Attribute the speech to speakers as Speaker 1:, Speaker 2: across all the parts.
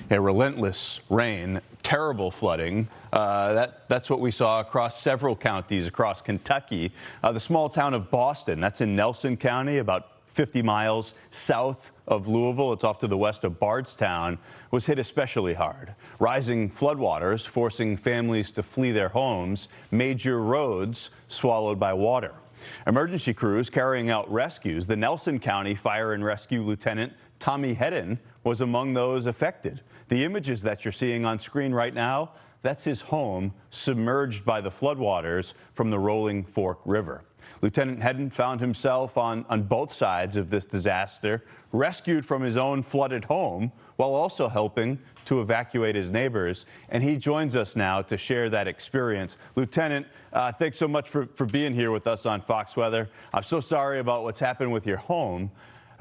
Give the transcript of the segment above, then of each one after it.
Speaker 1: A relentless rain, terrible flooding. That's what we saw across several counties across Kentucky. The small town of Boston, that's in Nelson County, about 50 miles south of Louisville. It's off to the west of Bardstown, was hit especially hard. Rising floodwaters forcing families to flee their homes, major roads swallowed by water. Emergency crews carrying out rescues. The Nelson County Fire and Rescue Lieutenant Tommy Hedden was among those affected. The images that you're seeing on screen right now, that's his home submerged by the floodwaters from the Rolling Fork River. Lieutenant Hedden found himself on both sides of this disaster, rescued from his own flooded home while also helping to evacuate his neighbors. And he joins us now to share that experience. Lieutenant, thanks so much for being here with us on Fox Weather. I'm so sorry about what's happened with your home.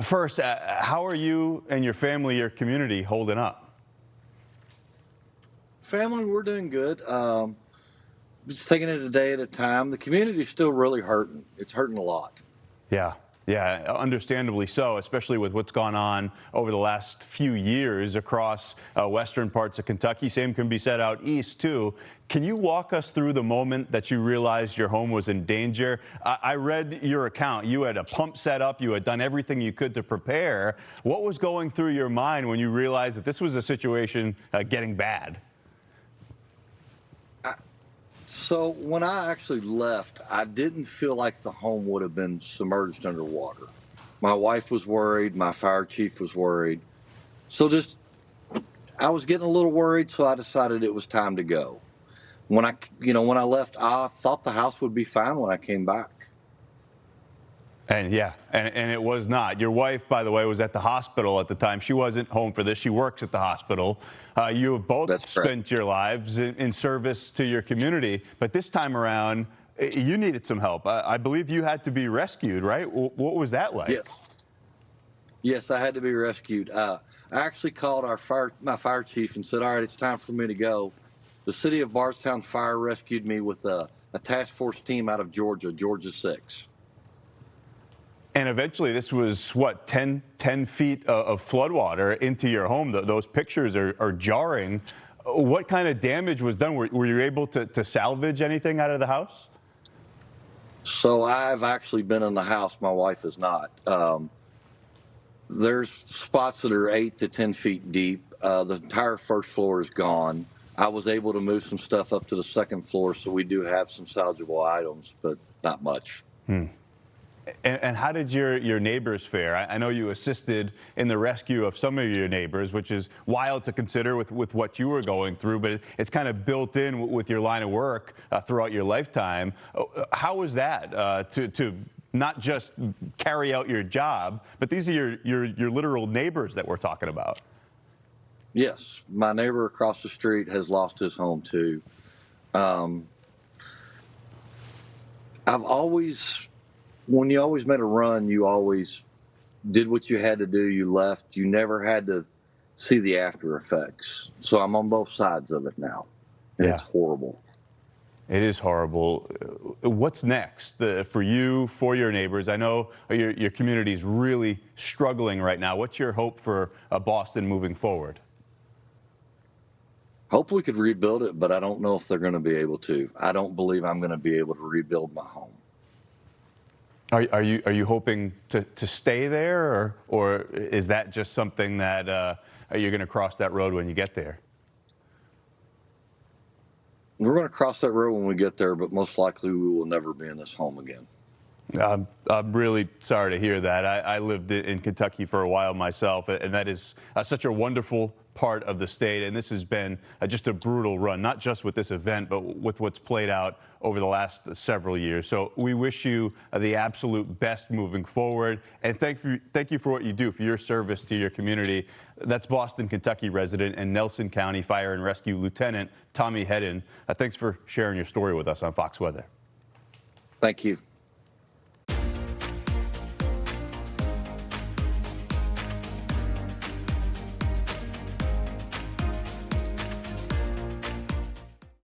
Speaker 1: First, how are you and your family, your community holding up?
Speaker 2: Family, we're doing good. Just taking it a day at a time. The community's still really hurting. It's hurting a lot.
Speaker 1: Yeah, understandably so, especially with what's gone on over the last few years across western parts of Kentucky. Same can be said out east, too. Can you walk us through the moment that you realized your home was in danger? I read your account. You had a pump set up. You had done everything you could to prepare. What was going through your mind when you realized that this was a situation getting bad?
Speaker 2: So when I actually left, I didn't feel like the home would have been submerged underwater. My wife was worried. My fire chief was worried. So I was getting a little worried, so I decided it was time to go. When I left, I thought the house would be fine when I came back.
Speaker 1: And it was not. Your wife, by the way, was at the hospital at the time. She wasn't home for this. She works at the hospital. You have both spent your lives in service to your community. But this time around, you needed some help. I believe you had to be rescued, right? What was that like?
Speaker 2: Yes, I had to be rescued. I actually called my fire chief and said, all right, it's time for me to go. The city of Bardstown Fire rescued me with a task force team out of Georgia 6.
Speaker 1: And eventually, this was, what, 10 feet of floodwater into your home. Those pictures are jarring. What kind of damage was done? Were you able to salvage anything out of the house?
Speaker 2: So I've actually been in the house. My wife is not. There's spots that are 8 to 10 feet deep. The entire first floor is gone. I was able to move some stuff up to the second floor, so we do have some salvageable items, but not much.
Speaker 1: And how did your neighbors fare? I know you assisted in the rescue of some of your neighbors, which is wild to consider with what you were going through, but it's kind of built in with your line of work throughout your lifetime. How was that to not just carry out your job, but these are your literal neighbors that we're talking about?
Speaker 2: Yes, my neighbor across the street has lost his home too. When you always made a run, you always did what you had to do. You left. You never had to see the after effects. So I'm on both sides of it now. And It's horrible.
Speaker 1: It is horrible. What's next for you, for your neighbors? I know your community is really struggling right now. What's your hope for Boston moving forward?
Speaker 2: Hope we could rebuild it, but I don't know if they're going to be able to. I don't believe I'm going to be able to rebuild my home.
Speaker 1: Are you hoping to stay there, or is that just something that you're going to cross that road when you get there?
Speaker 2: We're going to cross that road when we get there, but most likely we will never be in this home again.
Speaker 1: I'm really sorry to hear that. I lived in Kentucky for a while myself, and that is such a wonderful part of the state. And this has been just a brutal run, not just with this event, but with what's played out over the last several years. So we wish you the absolute best moving forward. And thank you for what you do, for your service to your community. That's Boston, Kentucky resident and Nelson County Fire and Rescue Lieutenant Tommy Hedden. Thanks for sharing your story with us on Fox Weather.
Speaker 2: Thank you.